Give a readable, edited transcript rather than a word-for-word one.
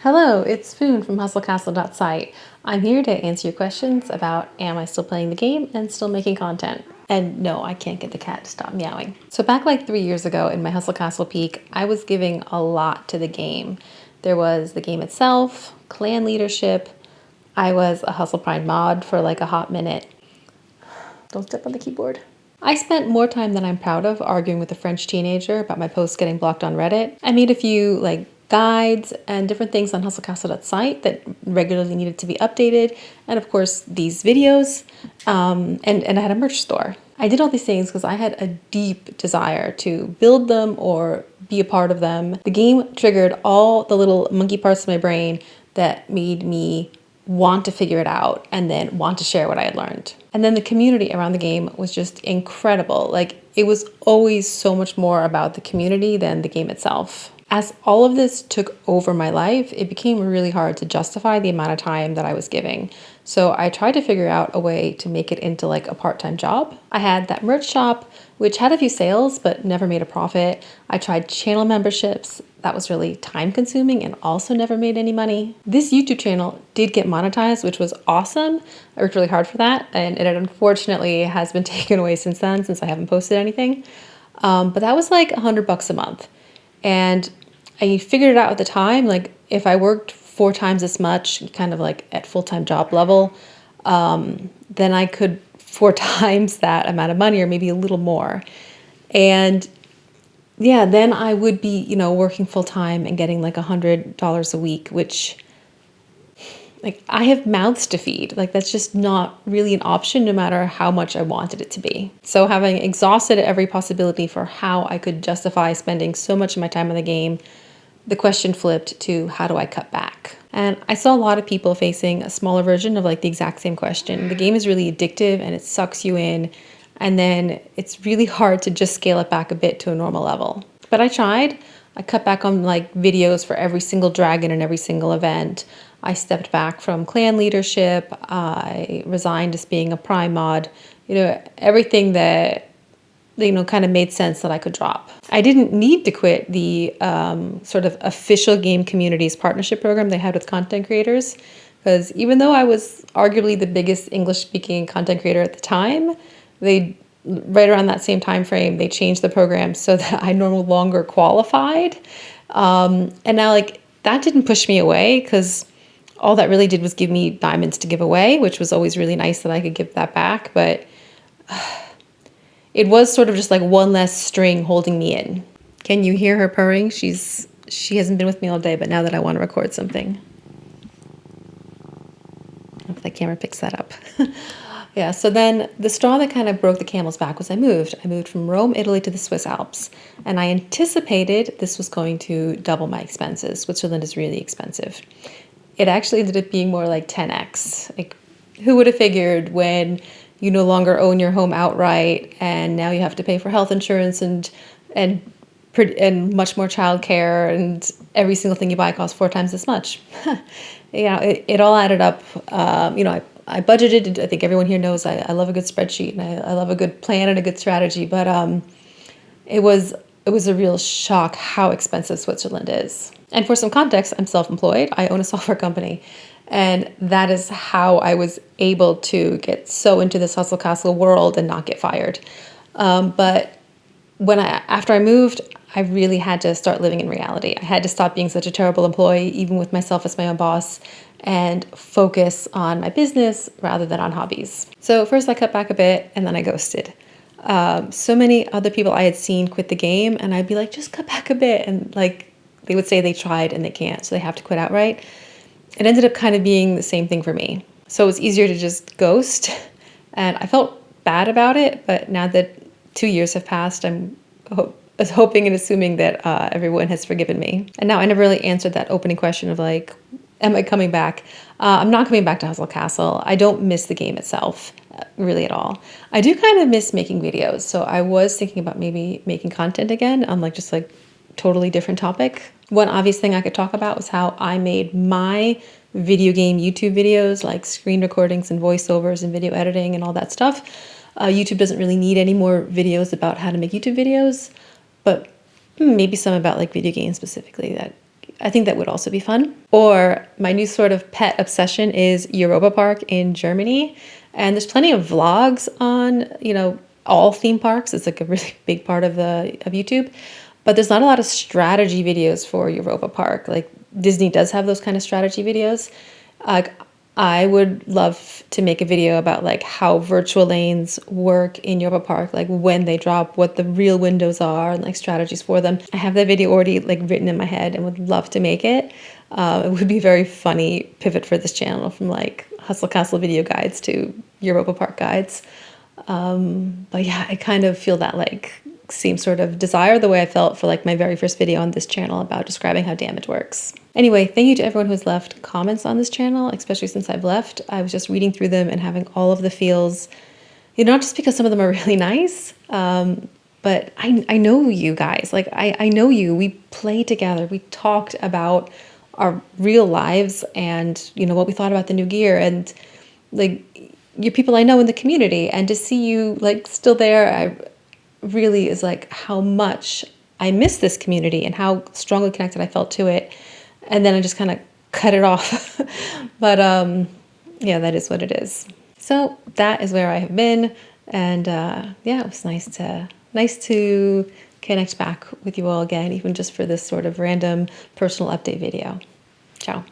Hello, it's Foon from hustlecastle.site. I'm here to answer your questions about am I still playing the game and still making content? And no, I can't get the cat to stop meowing. So back like 3 years ago in my Hustle Castle peak, I was giving a lot to the game. There was the game itself, clan leadership. I was a Hustle Prime mod for like a hot minute. Don't step on the keyboard. I spent more time than I'm proud of arguing with a French teenager about my posts getting blocked on Reddit. I made a few guides and different things on hustlecastle.site that regularly needed to be updated. And of course, these videos, and I had a merch store. I did all these things because I had a deep desire to build them or be a part of them. The game triggered all the little monkey parts of my brain that made me want to figure it out and then want to share what I had learned. And then the community around the game was just incredible. Like, it was always so much more about the community than the game itself. As all of this took over my life, it became really hard to justify the amount of time that I was giving. So I tried to figure out a way to make it into like a part-time job. I had that merch shop, which had a few sales, but never made a profit. I tried channel memberships. That was really time consuming and also never made any money. This YouTube channel did get monetized, which was awesome. I worked really hard for that. And it unfortunately has been taken away since then, since I haven't posted anything. But that was like $100 a month. And I figured it out at the time, like if I worked 4 times as much, kind of like at full-time job level, then I could 4 times that amount of money or maybe a little more. And yeah, then I would be, working full-time and getting like $100 a week, which like I have mouths to feed. Like that's just not really an option no matter how much I wanted it to be. So having exhausted every possibility for how I could justify spending so much of my time on the game, the question flipped to how do I cut back? And I saw a lot of people facing a smaller version of like the exact same question. The game is really addictive and it sucks you in. And then it's really hard to just scale it back a bit to a normal level. But I tried. I cut back on like videos for every single dragon and every single event. I stepped back from clan leadership. I resigned as being a prime mod. Everything that kind of made sense that I could drop. I didn't need to quit the sort of official game communities partnership program they had with content creators, because even though I was arguably the biggest English-speaking content creator at the time, right around that same time frame, they changed the program so that I no longer qualified. And now that didn't push me away, because all that really did was give me diamonds to give away, which was always really nice that I could give that back. But it was sort of just like one less string holding me in. Can you hear her purring? She hasn't been with me all day, but now that I want to record something. I hope that camera picks that up. Yeah, so then the straw that kind of broke the camel's back was I moved. I moved from Rome, Italy to the Swiss Alps. And I anticipated this was going to double my expenses. Switzerland is really expensive. It actually ended up being more like 10x. Like, who would have figured when you no longer own your home outright and now you have to pay for health insurance and much more childcare, and every single thing you buy costs 4 times as much. It all added up. I budgeted. I think everyone here knows I love a good spreadsheet and I love a good plan and a good strategy. But it was a real shock how expensive Switzerland is. And for some context, I'm self-employed. I own a software company. And that is how I was able to get so into this Hustle Castle world and not get fired. But after I moved, I really had to start living in reality. I had to stop being such a terrible employee, even with myself as my own boss, and focus on my business rather than on hobbies. So first I cut back a bit and then I ghosted. So many other people I had seen quit the game, and I'd be like, just cut back a bit. And they would say they tried and they can't, so they have to quit outright. It ended up kind of being the same thing for me. So it was easier to just ghost. And I felt bad about it, but now that 2 years have passed, I'm hoping and assuming that everyone has forgiven me. And now I never really answered that opening question of am I coming back? I'm not coming back to Hustle Castle. I don't miss the game itself, really at all. I do kind of miss making videos. So I was thinking about maybe making content again on just totally different topic. One obvious thing I could talk about was how I made my video game YouTube videos, like screen recordings and voiceovers and video editing and all that stuff. YouTube doesn't really need any more videos about how to make YouTube videos, but maybe some about video games specifically that I think that would also be fun. Or my new sort of pet obsession is Europa Park in Germany. And there's plenty of vlogs on, all theme parks. It's like a really big part of YouTube. But there's not a lot of strategy videos for Europa Park. Like Disney does have those kind of strategy videos. I would love to make a video about like how virtual lanes work in Europa Park, like when they drop, what the real windows are, and like strategies for them. I have that video already like written in my head and would love to make it. It would be a very funny pivot for this channel from like Hustle Castle video guides to Europa Park guides. But yeah, I kind of feel that like same sort of desire the way I felt for like my very first video on this channel about describing how damage works. Anyway, thank you to everyone who's left comments on this channel, especially since I've left. I was just reading through them and having all of the feels, not just because some of them are really nice, but I know you guys. Like, I know you. We played together. We talked about our real lives and, what we thought about the new gear. And, like, you're people I know in the community. And to see you, like, still there, really is, like, how much I miss this community and how strongly connected I felt to it. And then I just kind of cut it off. But, yeah, that is what it is. So that is where I have been. And yeah, it was nice to connect back with you all again, even just for this sort of random personal update video. Ciao.